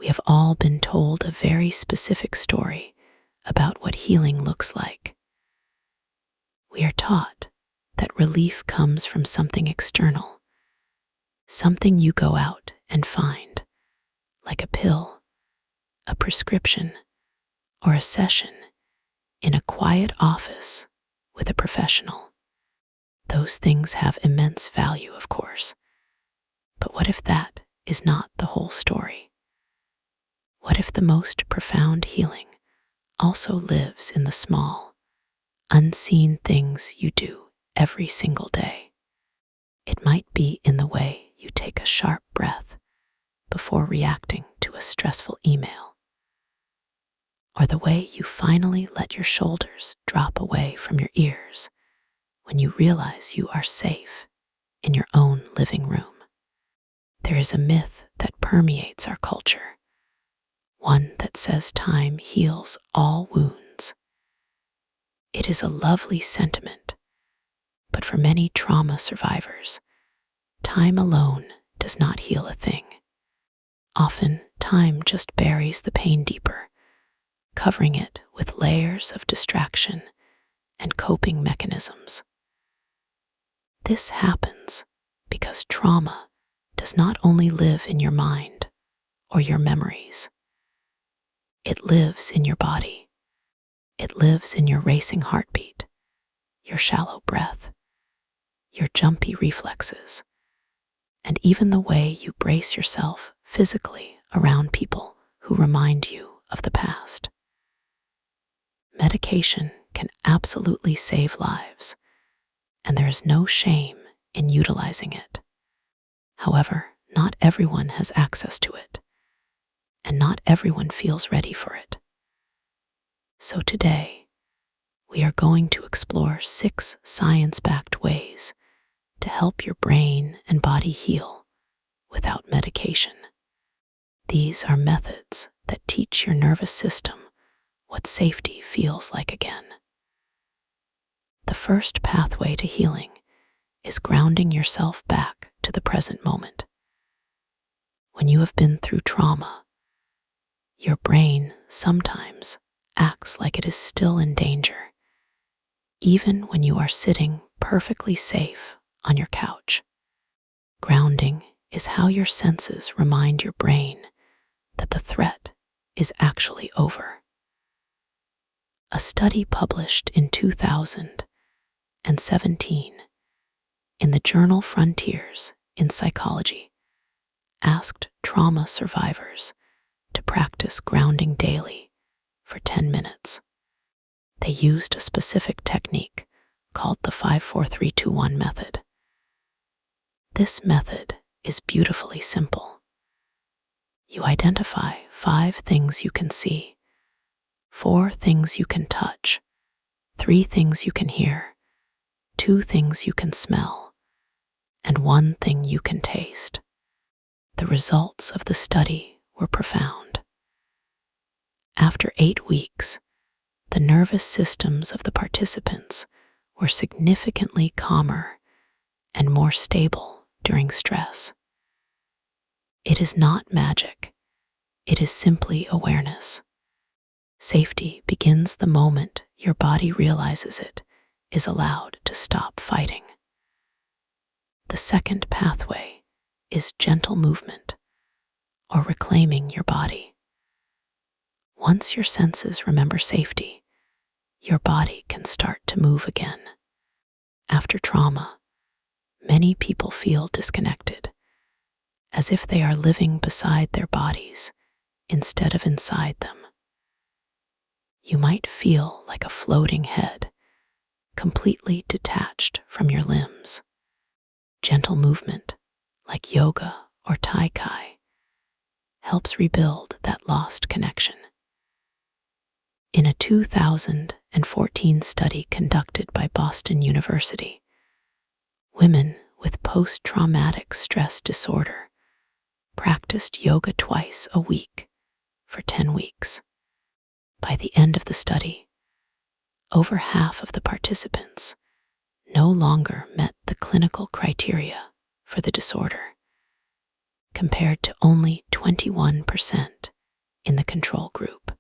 We have all been told a very specific story about what healing looks like. We are taught that relief comes from something external, something you go out and find, like a pill, a prescription, or a session in a quiet office with a professional. Those things have immense value, of course. But what if that is not the whole story? What if the most profound healing also lives in the small, unseen things you do every single day? It might be in the way you take a sharp breath before reacting to a stressful email, or the way you finally let your shoulders drop away from your ears when you realize you are safe in your own living room. There is a myth that permeates our culture, one that says time heals all wounds. It is a lovely sentiment, but for many trauma survivors, time alone does not heal a thing. Often, time just buries the pain deeper, covering it with layers of distraction and coping mechanisms. This happens because trauma does not only live in your mind or your memories. It lives in your body. It lives in your racing heartbeat, your shallow breath, your jumpy reflexes, and even the way you brace yourself physically around people who remind you of the past. Medication can absolutely save lives, and there is no shame in utilizing it. However, not everyone has access to it, and not everyone feels ready for it. So today, we are going to explore 6 science-backed ways to help your brain and body heal without medication. These are methods that teach your nervous system what safety feels like again. The first pathway to healing is grounding yourself back to the present moment. When you have been through trauma, your brain sometimes acts like it is still in danger, even when you are sitting perfectly safe on your couch. Grounding is how your senses remind your brain that the threat is actually over. A study published in 2017 in the journal Frontiers in Psychology asked trauma survivors to practice grounding daily for 10 minutes. They used a specific technique called the 5-4-3-2-1 method. This method is beautifully simple. You identify 5 things you can see, 4 things you can touch, 3 things you can hear, 2 things you can smell, and 1 thing you can taste. The results of the study were profound. After 8 weeks, the nervous systems of the participants were significantly calmer and more stable during stress. It is not magic. It is simply awareness. Safety begins the moment your body realizes it is allowed to stop fighting. The second pathway is gentle movement, or reclaiming your body. Once your senses remember safety, your body can start to move again. After trauma, many people feel disconnected, as if they are living beside their bodies instead of inside them. You might feel like a floating head, completely detached from your limbs. Gentle movement, like yoga or Tai Chi, helps rebuild that lost connection. In a 2014 study conducted by Boston University, women with post-traumatic stress disorder practiced yoga twice a week for 10 weeks. By the end of the study, over half of the participants no longer met the clinical criteria for the disorder. compared to only 21% in the control group.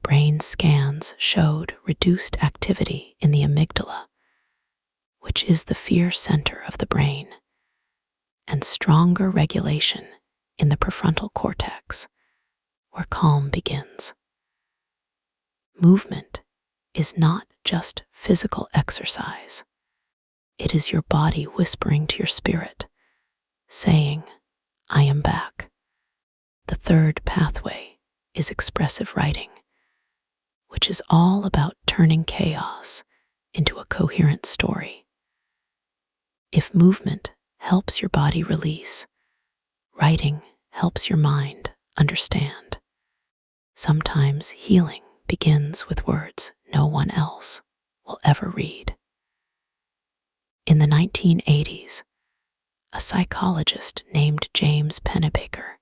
Brain scans showed reduced activity in the amygdala, which is the fear center of the brain, and stronger regulation in the prefrontal cortex, where calm begins. Movement is not just physical exercise. It is your body whispering to your spirit, saying, "I am back." The third pathway is expressive writing, which is all about turning chaos into a coherent story. If movement helps your body release, writing helps your mind understand. Sometimes healing begins with words no one else will ever read. In the 1980s, a psychologist named James Pennebaker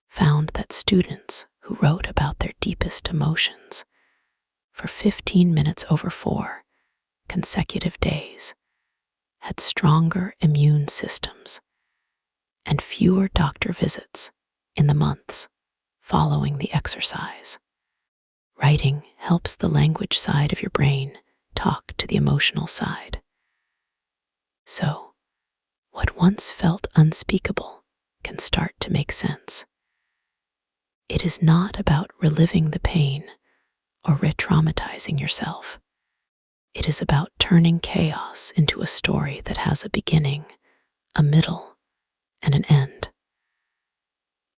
found that students who wrote about their deepest emotions for 15 minutes over 4 consecutive days had stronger immune systems and fewer doctor visits in the months following the exercise. Writing helps the language side of your brain talk to the emotional side. So, what once felt unspeakable can start to make sense. It is not about reliving the pain or re-traumatizing yourself. It is about turning chaos into a story that has a beginning, a middle, and an end.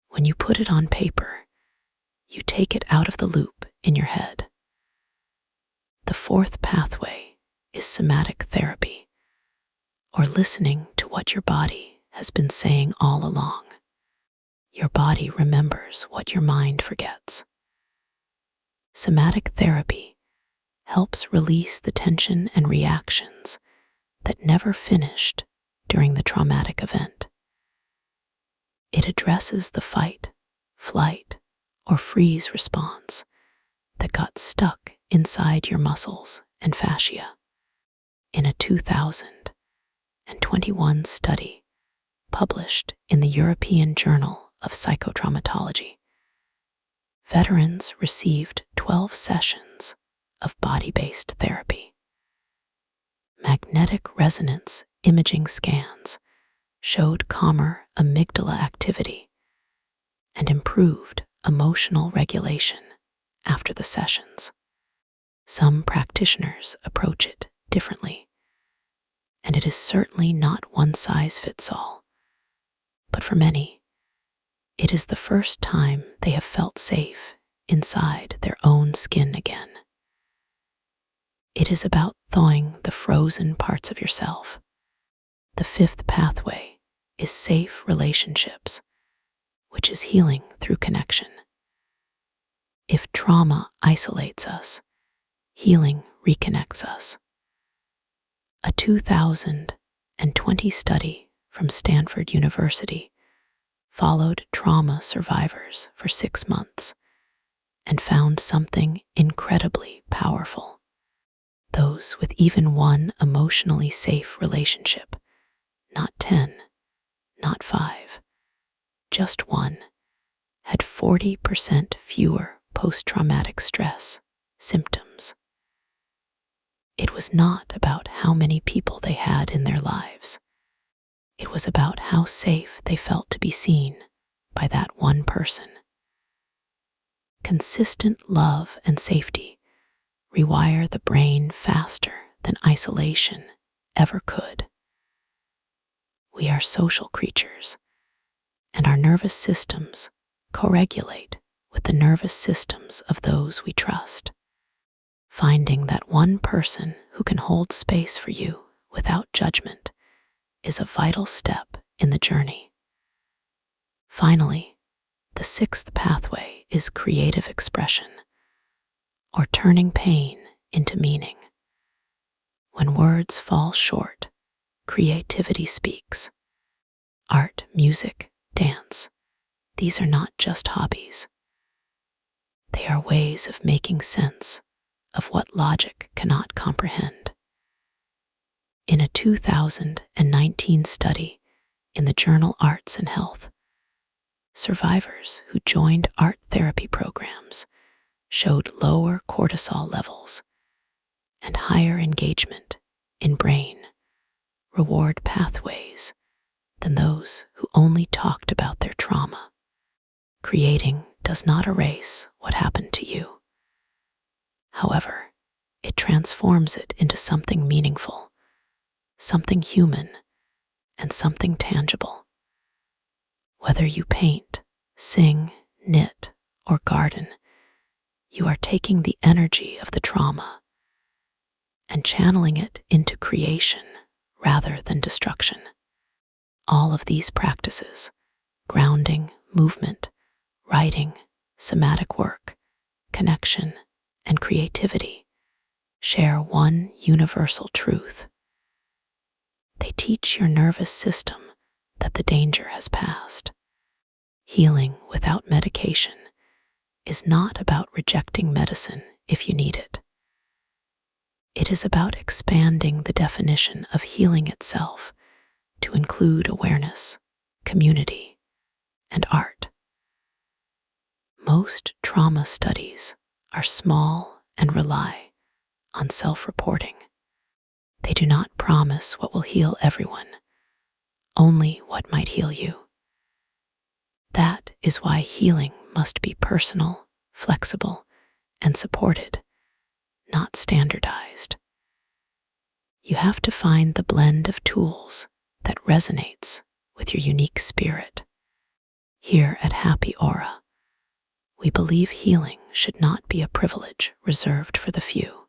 When you put it on paper, you take it out of the loop in your head. The fourth pathway is somatic therapy, or listening to what your body has been saying all along. Your body remembers what your mind forgets. Somatic therapy helps release the tension and reactions that never finished during the traumatic event. It addresses the fight, flight, or freeze response that got stuck inside your muscles and fascia. In a 2021 study published in the European Journal of Psychotraumatology, veterans received 12 sessions of body-based therapy. Magnetic resonance imaging scans showed calmer amygdala activity and improved emotional regulation after the sessions. Some practitioners approach it differently, and it is certainly not one size fits all. But for many, it is the first time they have felt safe inside their own skin again. It is about thawing the frozen parts of yourself. The fifth pathway is safe relationships, which is healing through connection. If trauma isolates us, healing reconnects us. A 2020 study from Stanford University followed trauma survivors for 6 months and found something incredibly powerful. Those with even one emotionally safe relationship, not 10, not 5, just one, had 40% fewer post-traumatic stress symptoms. It was not about how many people they had in their lives. It was about how safe they felt to be seen by that one person. Consistent love and safety rewire the brain faster than isolation ever could. We are social creatures, and our nervous systems co-regulate with the nervous systems of those we trust. Finding that one person who can hold space for you without judgment is a vital step in the journey. Finally, the sixth pathway is creative expression, or turning pain into meaning. When words fall short, creativity speaks. Art, music, dance, these are not just hobbies. They are ways of making sense of what logic cannot comprehend. In a 2019 study in the journal Arts and Health, Survivors who joined art therapy programs showed lower cortisol levels and higher engagement in brain reward pathways than those who only talked about their trauma. Creating does not erase what happened to you. However, it transforms it into something meaningful, something human, and something tangible. Whether you paint, sing, knit, or garden, you are taking the energy of the trauma and channeling it into creation rather than destruction. All of these practices, grounding, movement, writing, somatic work, connection, and creativity, share one universal truth. They teach your nervous system that the danger has passed. Healing without medication is not about rejecting medicine if you need it. It is about expanding the definition of healing itself to include awareness, community, and art. Most trauma studies are small and rely on self-reporting. They do not promise what will heal everyone, only what might heal you. That is why healing must be personal, flexible, and supported, not standardized. You have to find the blend of tools that resonates with your unique spirit. Here at Happy Aura, we believe healing should not be a privilege reserved for the few.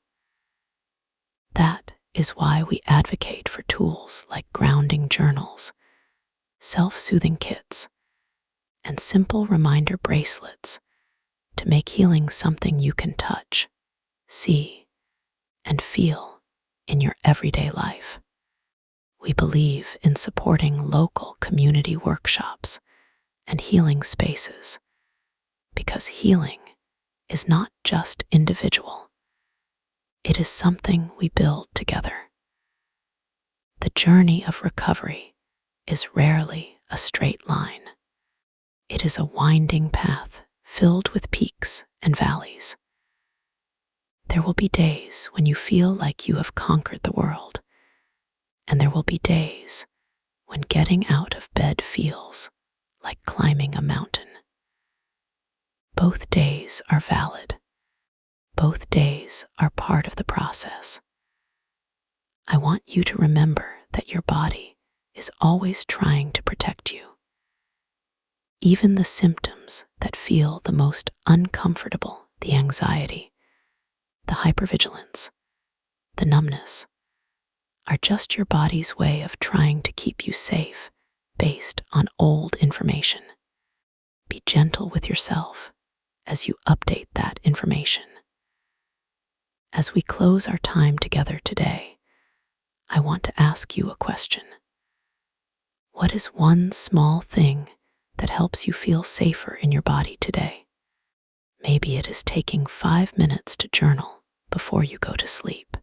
That is why we advocate for tools like grounding journals, self-soothing kits, and simple reminder bracelets to make healing something you can touch, see, and feel in your everyday life. We believe in supporting local community workshops and healing spaces because healing is not just individual. It is something we build together. The journey of recovery is rarely a straight line. It is a winding path filled with peaks and valleys. There will be days when you feel like you have conquered the world, and there will be days when getting out of bed feels like climbing a mountain. Both days are valid. Both days are part of the process. I want you to remember that your body is always trying to protect you. Even the symptoms that feel the most uncomfortable, the anxiety, the hypervigilance, the numbness, are just your body's way of trying to keep you safe based on old information. Be gentle with yourself as you update that information. As we close our time together today, I want to ask you a question. What is one small thing that helps you feel safer in your body today? Maybe it is taking 5 minutes to journal before you go to sleep.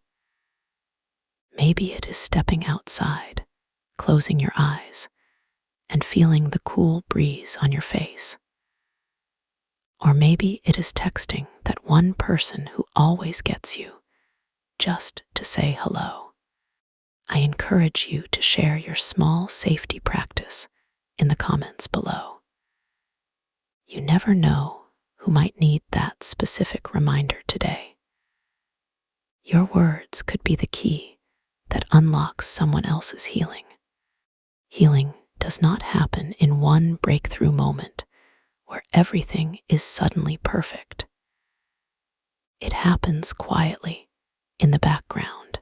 Maybe it is stepping outside, closing your eyes, and feeling the cool breeze on your face. Or maybe it is texting that one person who always gets you, just to say hello. I encourage you to share your small safety practice in the comments below. You never know who might need that specific reminder today. Your words could be the key that unlocks someone else's healing. Healing does not happen in one breakthrough moment where everything is suddenly perfect. It happens quietly, in the background,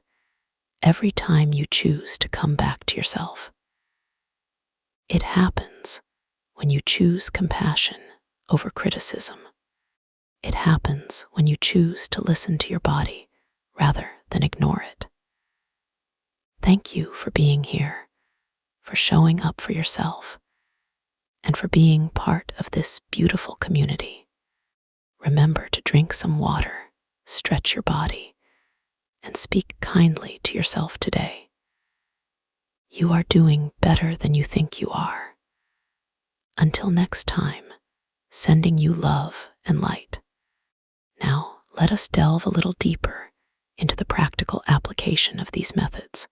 every time you choose to come back to yourself. It happens when you choose compassion over criticism. It happens when you choose to listen to your body rather than ignore it. Thank you for being here, for showing up for yourself, and for being part of this beautiful community. Remember to drink some water, stretch your body, and speak kindly to yourself today. You are doing better than you think you are. Until next time, sending you love and light. Now, let us delve a little deeper into the practical application of these methods,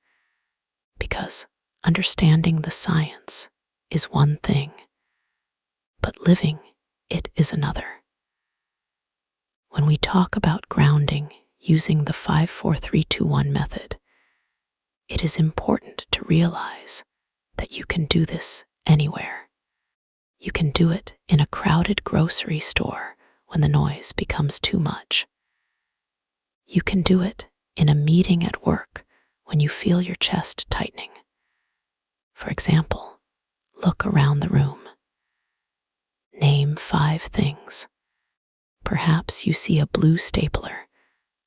because understanding the science is one thing, but living it is another. When we talk about grounding using the 5-4-3-2-1 method, it is important to realize that you can do this anywhere. You can do it in a crowded grocery store when the noise becomes too much. You can do it in a meeting at work when you feel your chest tightening. For example, look around the room. Name 5 things. Perhaps you see a blue stapler,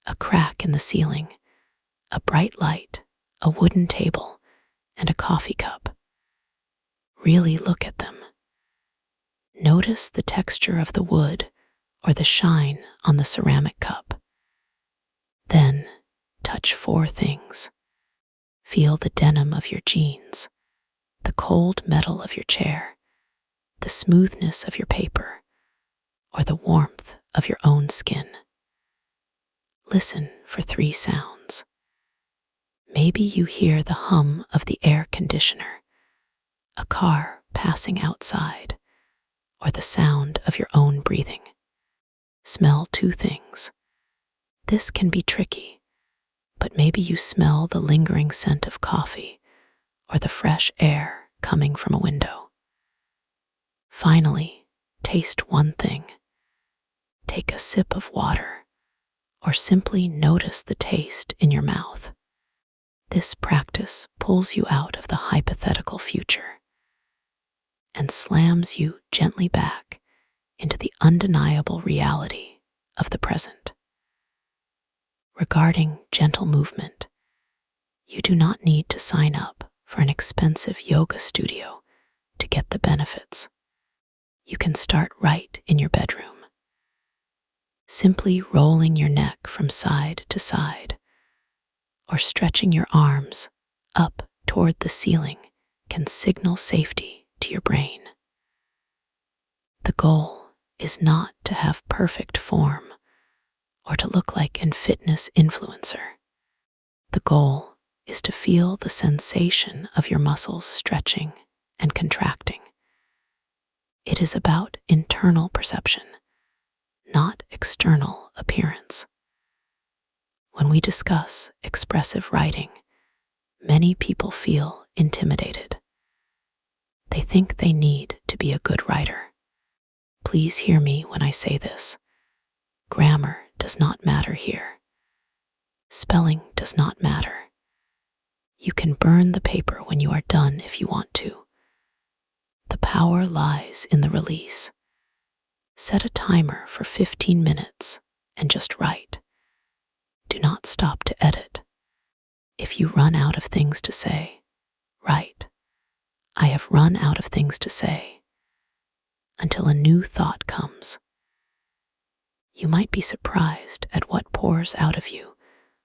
a crack in the ceiling, a bright light, a wooden table, and a coffee cup. Really look at them. Notice the texture of the wood or the shine on the ceramic cup. Then, touch 4 things. Feel the denim of your jeans, the cold metal of your chair, the smoothness of your paper, or the warmth of your own skin. Listen for 3 sounds. Maybe you hear the hum of the air conditioner, a car passing outside, or the sound of your own breathing. Smell 2 things. This can be tricky, but maybe you smell the lingering scent of coffee or the fresh air coming from a window. Finally, taste 1 thing. Take a sip of water or simply notice the taste in your mouth. This practice pulls you out of the hypothetical future and slams you gently back into the undeniable reality of the present. Regarding gentle movement, you do not need to sign up for an expensive yoga studio to get the benefits. You can start right in your bedroom. Simply rolling your neck from side to side or stretching your arms up toward the ceiling can signal safety to your brain. The goal is not to have perfect form or to look like a fitness influencer. The goal is to feel the sensation of your muscles stretching and contracting. It is about internal perception, not external appearance. When we discuss expressive writing, many people feel intimidated. They think they need to be a good writer. Please hear me when I say this. Grammar does not matter here. Spelling does not matter. You can burn the paper when you are done if you want to. The power lies in the release. Set a timer for 15 minutes and just write. Do not stop to edit. If you run out of things to say, write. I have run out of things to say, until a new thought comes. You might be surprised at what pours out of you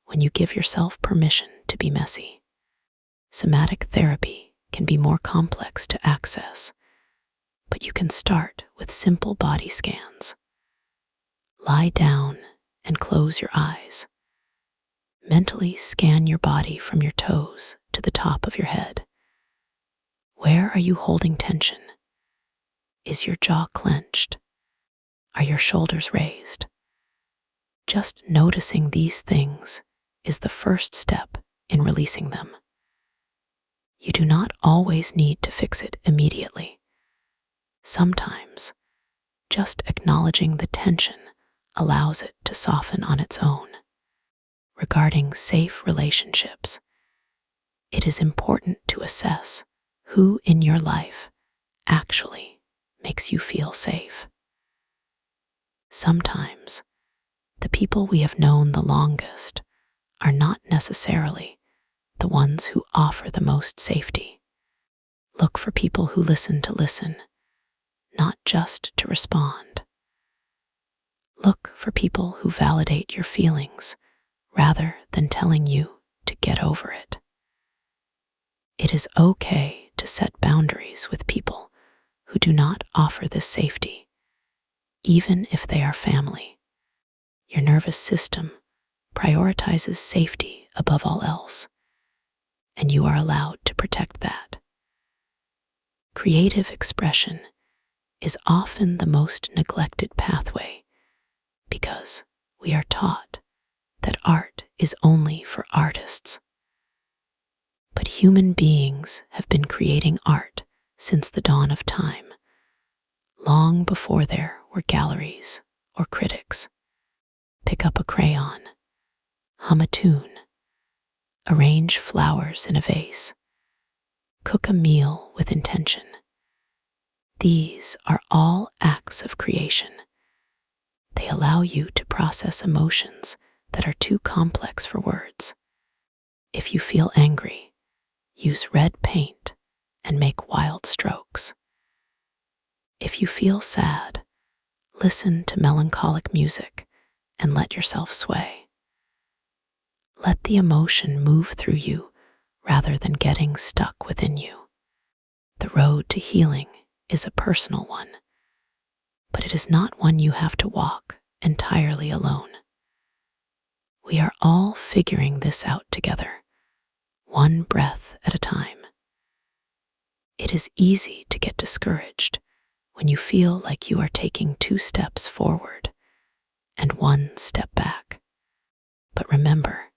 when you give yourself permission to be messy. Somatic therapy can be more complex to access, but you can start with simple body scans. Lie down and close your eyes. Mentally scan your body from your toes to the top of your head. Where are you holding tension? Is your jaw clenched? Are your shoulders raised? Just noticing these things is the first step in releasing them. You do not always need to fix it immediately. Sometimes, just acknowledging the tension allows it to soften on its own. Regarding safe relationships, it is important to assess who in your life actually makes you feel safe. Sometimes, the people we have known the longest are not necessarily the ones who offer the most safety. Look for people who listen, not just to respond. Look for people who validate your feelings rather than telling you to get over it. It is okay to set boundaries with people who do not offer this safety, even if they are family. Your nervous system prioritizes safety above all else, and you are allowed to protect that. Creative expression is often the most neglected pathway because we are taught that art is only for artists. But human beings have been creating art since the dawn of time, long before there were galleries or critics. Pick up a crayon, hum a tune, arrange flowers in a vase, cook a meal with intention. These are all acts of creation. They allow you to process emotions that are too complex for words. If you feel angry, use red paint and make wild strokes. If you feel sad, listen to melancholic music and let yourself sway. Let the emotion move through you rather than getting stuck within you. The road to healing is a personal one, but it is not one you have to walk entirely alone. We are all figuring this out together, one breath at a time. It is easy to get discouraged when you feel like you are taking 2 steps forward and 1 step back. But remember,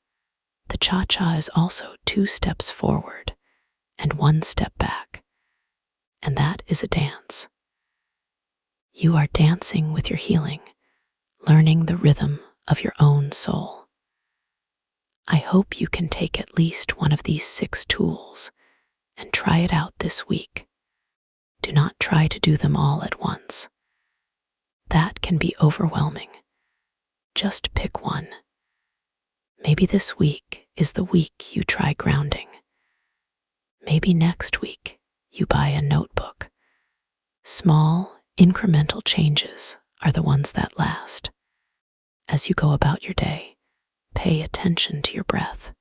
the cha-cha is also 2 steps forward and 1 step back, and that is a dance. You are dancing with your healing, learning the rhythm of your own soul. I hope you can take at least one of these 6 tools and try it out this week. Do not try to do them all at once. That can be overwhelming. Just pick one. Maybe this week is the week you try grounding. Maybe next week you buy a notebook. Small, incremental changes are the ones that last. As you go about your day, pay attention to your breath.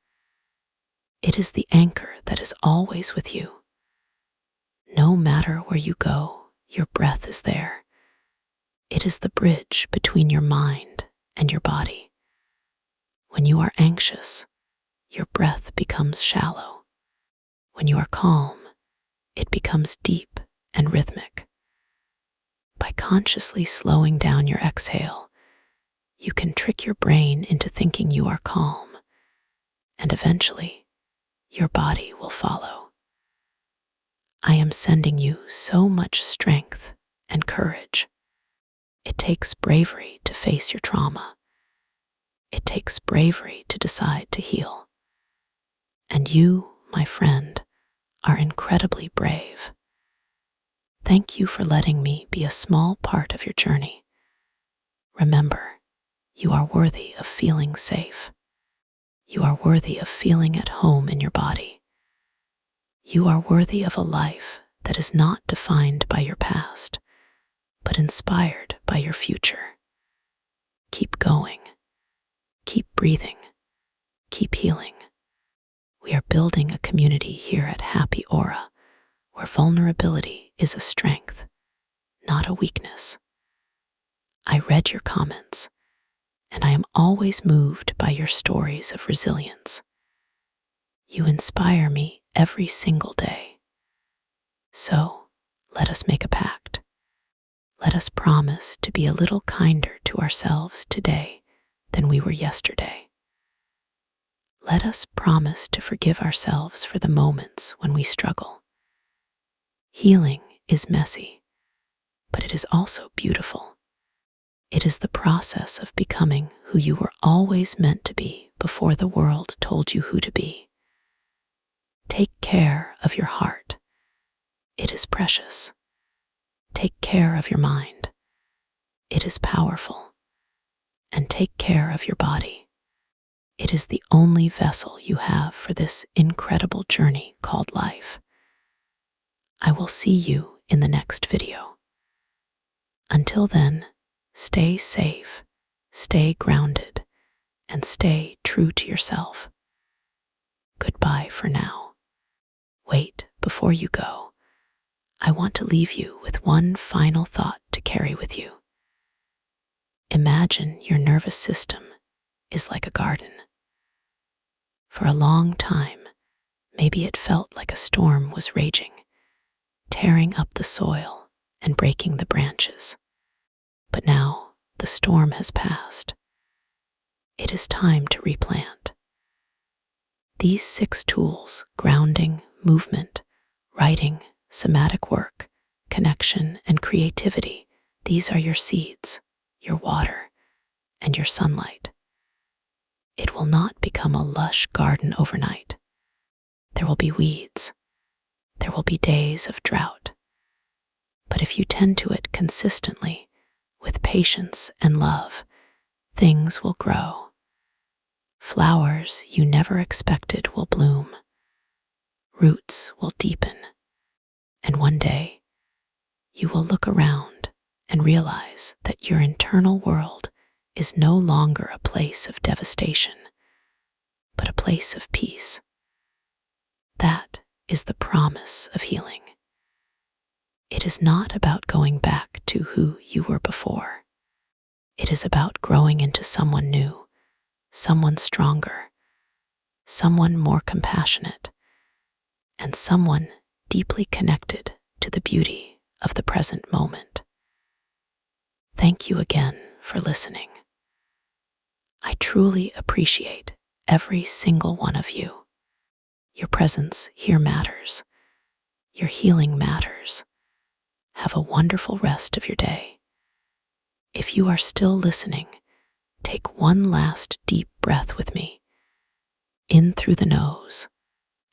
It is the anchor that is always with you. No matter where you go, your breath is there. It is the bridge between your mind and your body. When you are anxious, your breath becomes shallow. When you are calm, it becomes deep and rhythmic. By consciously slowing down your exhale, you can trick your brain into thinking you are calm, and eventually, your body will follow. I am sending you so much strength and courage. It takes bravery to face your trauma. It takes bravery to decide to heal. And you, my friend, are incredibly brave. Thank you for letting me be a small part of your journey. Remember, you are worthy of feeling safe. You are worthy of feeling at home in your body. You are worthy of a life that is not defined by your past, but inspired by your future. Keep going. Keep breathing. Keep healing. We are building a community here at Happy Aura where vulnerability is a strength, not a weakness. I read your comments, and I am always moved by your stories of resilience. You inspire me every single day. So, let us make a pact. Let us promise to be a little kinder to ourselves today than we were yesterday. Let us promise to forgive ourselves for the moments when we struggle. Healing is messy, but it is also beautiful. It is the process of becoming who you were always meant to be before the world told you who to be. Take care of your heart. It is precious. Take care of your mind. It is powerful. And take care of your body. It is the only vessel you have for this incredible journey called life. I will see you in the next video. Until then, stay safe, stay grounded, and stay true to yourself. Goodbye for now. Wait, before you go, I want to leave you with one final thought to carry with you. Imagine your nervous system is like a garden. For a long time, maybe it felt like a storm was raging, tearing up the soil and breaking the branches. But now the storm has passed. It is time to replant. These 6 tools, grounding, movement, writing, somatic work, connection, and creativity, these are your seeds, your water, and your sunlight. It will not become a lush garden overnight. There will be weeds. There will be days of drought. But if you tend to it consistently, with patience and love, things will grow. Flowers you never expected will bloom. Roots will deepen. And one day, you will look around and realize that your internal world is no longer a place of devastation, but a place of peace. That is the promise of healing. It is not about going back to who you were before. It is about growing into someone new, someone stronger, someone more compassionate, and someone deeply connected to the beauty of the present moment. Thank you again for listening. I truly appreciate every single one of you. Your presence here matters. Your healing matters. Have a wonderful rest of your day. If you are still listening, take one last deep breath with me. In through the nose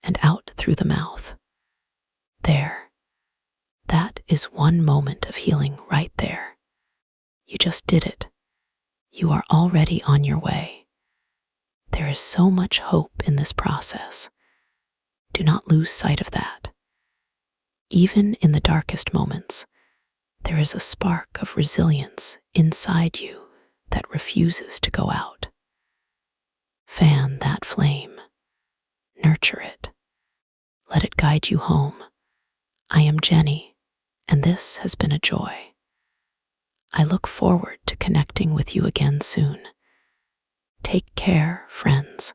and out through the mouth. There. That is one moment of healing right there. You just did it. You are already on your way. There is so much hope in this process. Do not lose sight of that. Even in the darkest moments, there is a spark of resilience inside you that refuses to go out. Fan that flame. Nurture it. Let it guide you home. I am Jenny, and this has been a joy. I look forward to connecting with you again soon. Take care, friends.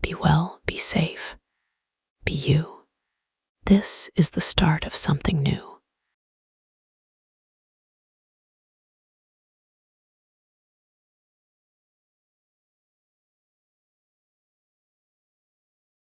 Be well, be safe. Be you. This is the start of something new.